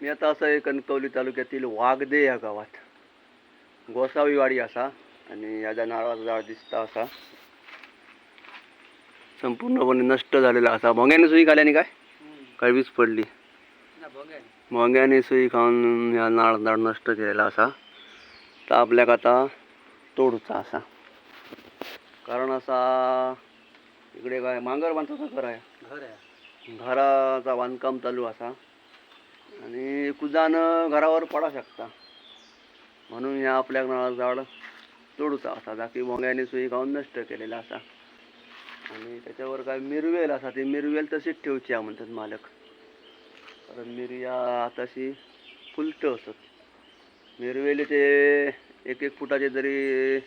मी आता असं आहे कणकवली तालुक्यातील वागदे या गावात गोसावी वाडी असा आणि याचा नारळाचा झाड दिसता असा संपूर्णपणे नष्ट झालेला असा. भोंग्याने सुई खाल्याने काय वीज पडली. भोंग्याने सुई खाऊन या नारळाचा झाड नष्ट केलेला असा. तर आपल्याक आता तोडूचा असा कारण असा इकडे काय मांगर बांधचं घर आहे. घराचा बांधकाम चालू असा आणि कुजान घरावर पडा शकता म्हणून या आपल्या नारळाचं झाड तोडूचा असा जाकी भोंग्याने सुई खाऊन नष्ट केलेला असा. आणि त्याच्यावर काय मिरवेल असा ते मिरवेल तशीच ठेवची म्हणतात मालक कारण मिरया आताशी फुलट असत. मिरवेले ते एक एक फुटाचे जरी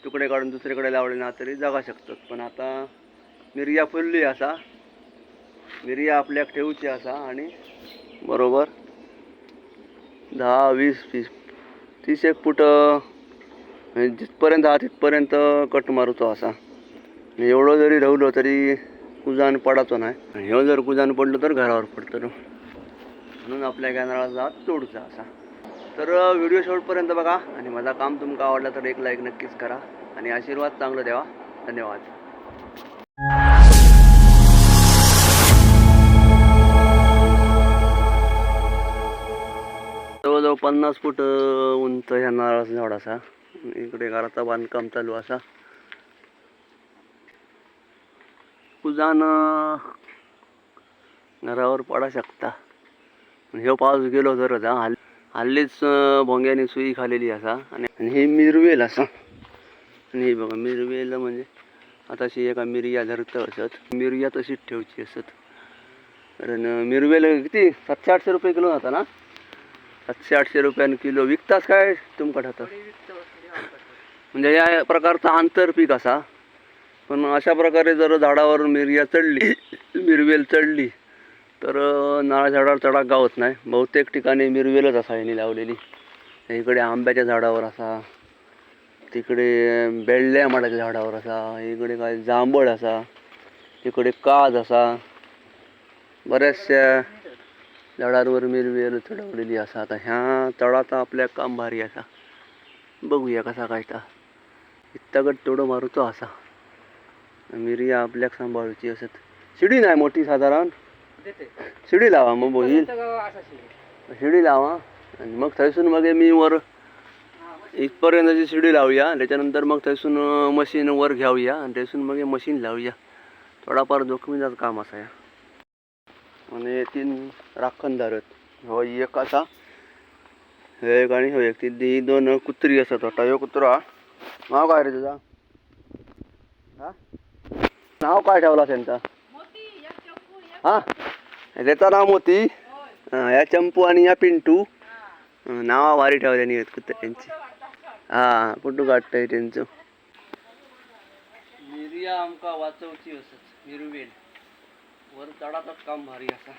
तुकडे काढून दुसरीकडे लावले ना तरी जगा शकतात. पण आता मिरया फुलली असा मिरया आपल्याक ठेवची असा आणि बरोबर 10, 20, 30 एक फूट जिथपर्यंत हा तिथपर्यंत कट मारूचो असा. एवढं जरी ठेवलं तरी कुजान पडायचो नाही आणि हे जर कुजान पडलं तर घरावर पडतं म्हणून आपल्या नारळाचा झाड तोडूचा असा. तर व्हिडिओ शेवटपर्यंत बघा आणि माझा काम तुमका आवडला तर एक लाईक नक्कीच करा आणि आशीर्वाद चांगलं द्यावा. धन्यवाद. जवळजवळ 50 फूट उंच ह्या नारळाचं झाड असा. इकडे घराचं बांधकाम चालू असा. कुजान घरावर पडा शकता. ह्यो पाऊस गेलो तर हल्लीच भोंग्याने सुई खालेली असा आणि हे मिरवेल असा. आणि हे बघा मिरवेल म्हणजे आताशी एका मिरया धरत असत मिरया तशीच ठेवची असत. कारण मिरवेल किती 700-800 रुपये किलो जाता ना. 700-800 रुपयाने किलो विकताच काय तुमकडे आता. म्हणजे या प्रकारचा आंतरपीक असा. पण अशा प्रकारे जर झाडावर मिरया चढली मिरवेल चढली तर नारळ झाडावर चढाक गावत नाही. बहुतेक ठिकाणी मिरवेलच असा यांनी लावलेली. इकडे आंब्याच्या झाडावर असा तिकडे बेल्ल्या माडाच्या झाडावर असा इकडे काय जांभळ असा इकडे काज असा बऱ्याचशा झाडांवर मिरवेल चढवलेली असा. आता ह्या तळाचा आपल्या काम भारी असा. बघूया कसा काय ता इतकं तोडं मारूचो असा. मिरया आपल्याक सांभाळूची असत. शिडी नाही मोठी साधारण शिडी लावा मग होईल. शिडी लावा आणि मग थैसून मग मी वर इथपर्यंतची शिडी लावूया. त्याच्यानंतर मग थैसून मशीन वर घ्यावूया आणि थैसून मग मशीन लावूया. थोडाफार जोखमीचाच काम असा या. आणि 3 राखण धरत हो एक असा एक आणि हो एक ती 2 कुत्री असत. होता ह्यो कुत्रा नाव काय रे तुझा? हा नाव काय ठेवला त्यांचा? हा त्याचा नाव मोती. या चंपू आणि या पिंटू नावा भारी ठेवल्यानी आहेत कुत्र्यांची. हा फोटो काढताय त्यांचं. मिरया आमका वाचवची असत. मिरवेल वर चढाचाच काम भारी असा.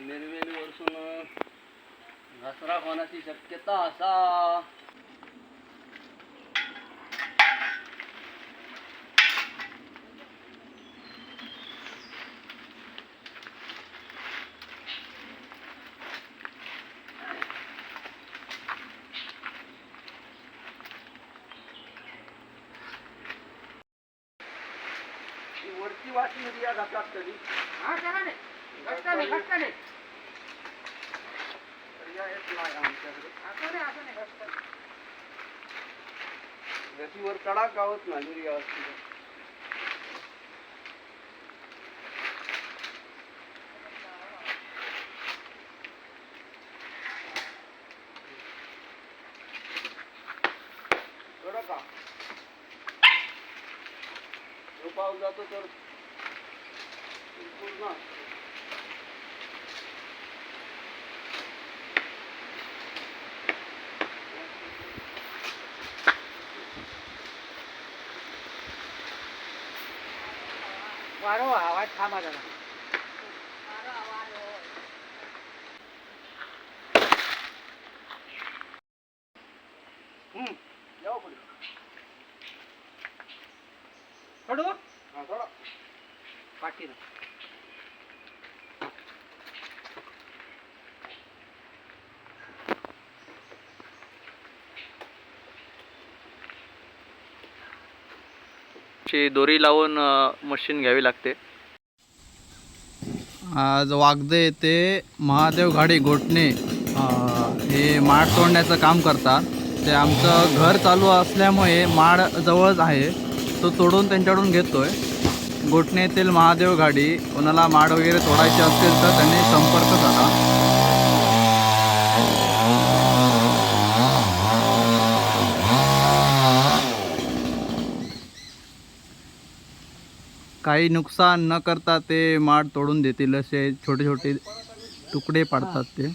मिरवेल वरसून घसरा होण्याची शक्यता असा. वरची वाटी मिरया घातलात कधी? वर चढा गावत नाही मिरया असते. का पाऊस जातो तर पूर्ण वारो आवाज थांबा जरा. जाऊ पुढे थोडं हा थोडा पाठी ना ची दोरी लावून मशीन घ्यावी लागते. आज वागदे येथे महादेव घाडी घोटणे हे माड तोडण्याचं काम करतात. ते आमचं घर चालू असल्यामुळे माड जवळच आहे, तो तोडून त्यांच्याकडून घेतोय. घोटणे येथील महादेव घाडी कोणाला माड वगैरे तोडायचे असतील तर त्यांनी संपर्क साधा. काही नुकसान न करता ते माड तोडून देतील असे छोटे छोटे तुकडे पाडतात ते.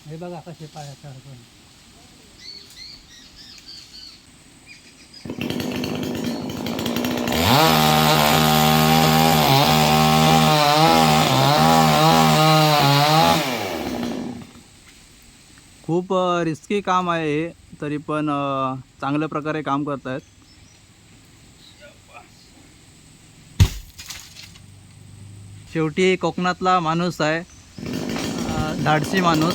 हे बघा कसे पायाचा खूप रिस्की काम आहे, तरी पण चांगल्या प्रकारे काम करतायत. शेवटी कोकणातला माणूस आहे, धाडसी माणूस.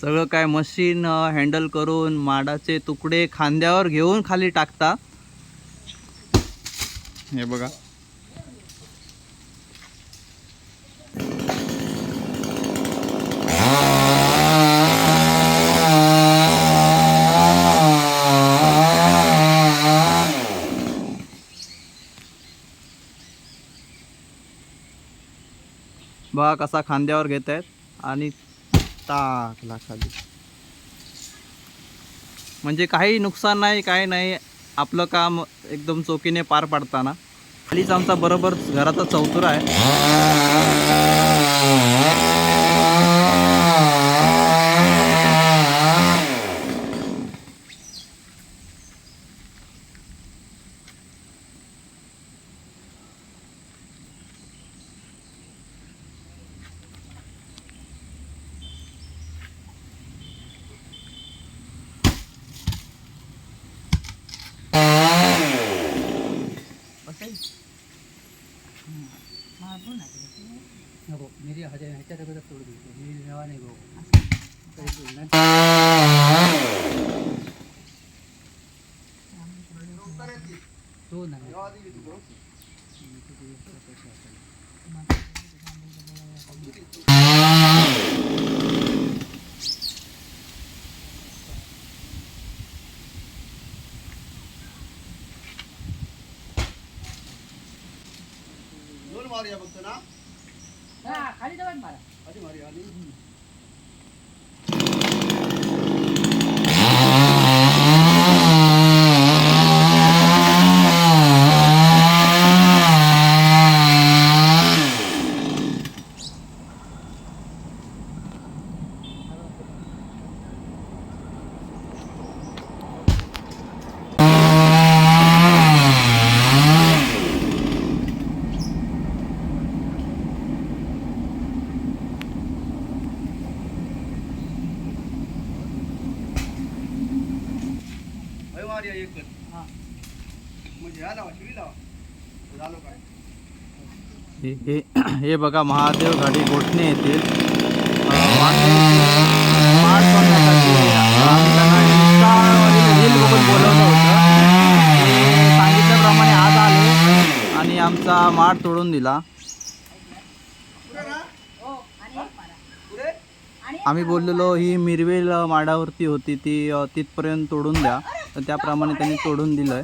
सगळं काय मशीन हँडल करून माडाचे तुकडे खांद्यावर घेऊन खाली टाकता. हे बघा, बघा कसा खांद्यावर घेत आहेत आणि टाकला खाली. म्हणजे काही नुकसान नाही, काही नाही, आपलं काम एकदम चोखीने पार पाडताना. खालीच आमचा बरोबर घराचा चौथरा आहे. नको मिरी ह्याच्या दगडात तोडून देतो. मिरी नवा नाही गो तो नाही. बघतो ना, खाली जाऊन मारा. हे बघा महादेव घाडी घोटणे येथील रील बघून बोलवलं होतं. ते सांगितल्याप्रमाणे आज आले आणि आमचा माड तोडून दिला. आम्ही बोललेलो ही मिरवेल माडावरती होती, ती तिथपर्यंत तोडून द्या, तर त्याप्रमाणे त्यांनी तोडून दिलं आहे.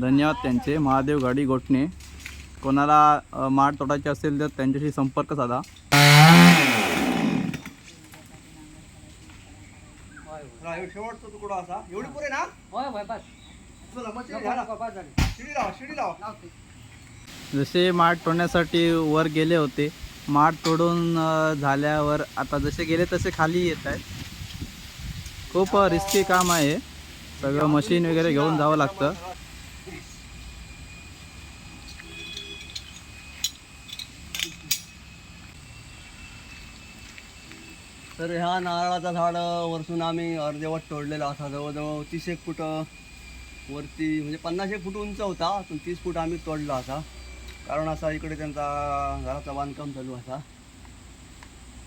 धन्यवाद त्यांचे. महादेव घाडी घोटणे. कोणाला माड तोडायचे असेल तर त्यांच्याशी संपर्क साधा. शेवटचा तुकडा असा एवढी पुरे ना. होय होय बस. जसे माड तोडण्यासाठी वर गेले होते, माड तोडून झाल्यावर आता जसे गेले तसे खाली येत आहेत. खूप रिस्की काम आहे, सगळं मशीन वगैरे घेऊन जावं लागतं. तर ह्या नारळाचा झाड वरसून आम्ही अर्धवट तोडलेला असा, जवळजवळ 30 एक फूट वरती म्हणजे 50 फूट उंच होता, पण 30 फूट आम्ही तोडला असा. कारण असा इकडे त्यांचा घराचं बांधकाम चालू असा.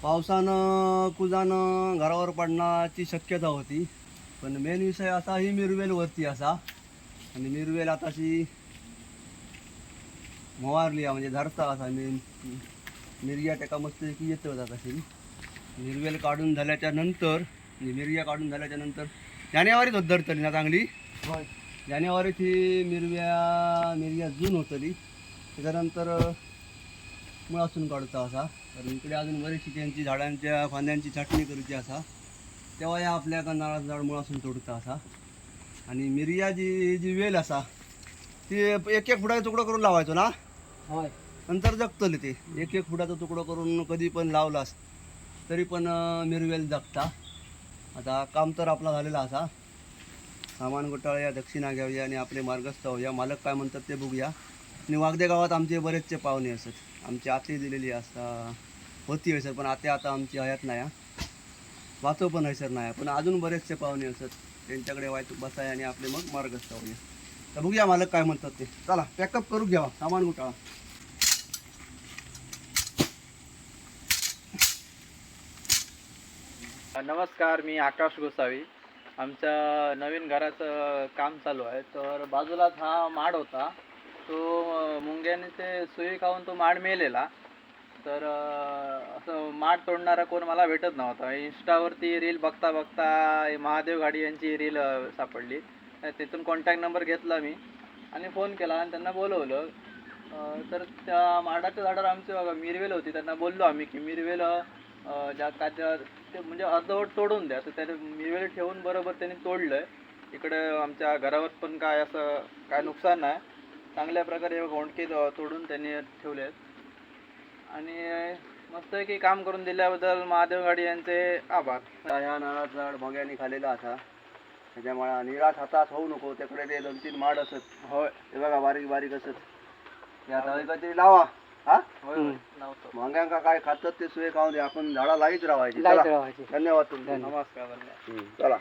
पावसानं कुजानं घरावर पडण्याची शक्यता होती, पण मेन विषय असा ही मिरवेल वरती असा. आणि मिरवेल आताशी मोवारली म्हणजे धरता असा मेन मिरया त्याका मस्त की येत होता तशी. मिरवेल काढून झाल्याच्या नंतर म्हणजे मिरया काढून झाल्याच्या नंतर जानेवारीत होत धरतली ना चांगली. जानेवारीत ही मिरया जून होतली. त्याच्यानंतर मुळासून काढता असा. कारण इकडे अजून बरीचशी त्यांची झाडांच्या फांद्यांची छाटणी करूची असा. तेव्हा या आपल्या नारळाचं झाड मुळासून तोडता असा. आणि मिरया जी वेल असा ती एक फुटाचा तुकडा करून लावायचो ना. होय. नंतर जगतले ते एक फुटाचा तुकडा करून कधी पण लावलास तरी पण मिरवेल जगता. आता काम तर आपला झालेला असा. सामान गोटाळूया, दक्षिणा घ्यावूया आणि आपले मार्गस्थ होऊया. मालक काय म्हणतात ते बघूया. आणि वागदे गावात आमचे बरेचसे पाहुणे असत. आमची आती दिलेली असता होती हैसर, पण आता आमची हयात नाही. वाचव पण हैसर नाही, पण अजून बरेचसे पाहुणे असत. त्यांच्याकडे बसाय आणि आपले मग मार्गस्थ होऊया. तर बघूया मालक काय म्हणतात ते. चला पॅकअप करू घ्यावा सामान गोटाळा. नमस्कार, मी आकाश गोसावी. आमच्या नवीन घराचं काम चालू आहे. तर बाजूलाच हा माड होता, तो मुंग्याने ते सुई खाऊन तो माड मेलेला. तर असं माड तोडणारा कोण मला भेटत नव्हता. इंस्टावरती रील बघता बघता महादेव घाडी यांची रील सापडली. तिथून कॉन्टॅक्ट नंबर घेतला मी आणि फोन केला आणि त्यांना बोलवलं. तर त्या माडाच्या झाडावर आमची बघा मिरवेल होती. त्यांना बोललो आम्ही की मिरवेल ज्या ते म्हणजे अर्धवट तोडून द्या. तर त्याने मिरवेल ठेवून बरोबर त्यांनी तोडलं. इकडे आमच्या घरावर पण काय असं काय नुकसान नाही. चांगल्या प्रकारे घोंडके तोडून त्यांनी ठेवले आहेत. आणि मस्त की काम करून दिल्याबद्दल महादेव गाडी यांचे आभार. ह्या नारळाचं झाड भोग्याने खाल्लेला असा. त्याच्यामुळे निराश हातास होऊ नको. त्याकडे ते 2-3 माड असत. होय हे बघा बारीक बारीक असत. ते आता काहीतरी लावा. हा होय लावतो. भांग्यांका काय खातात ते सुये खाऊन दे. आपण झाडा लाईत राहायची. लाईट चला. राहायची. धन्यवाद तुमचे. नमस्कार. चला.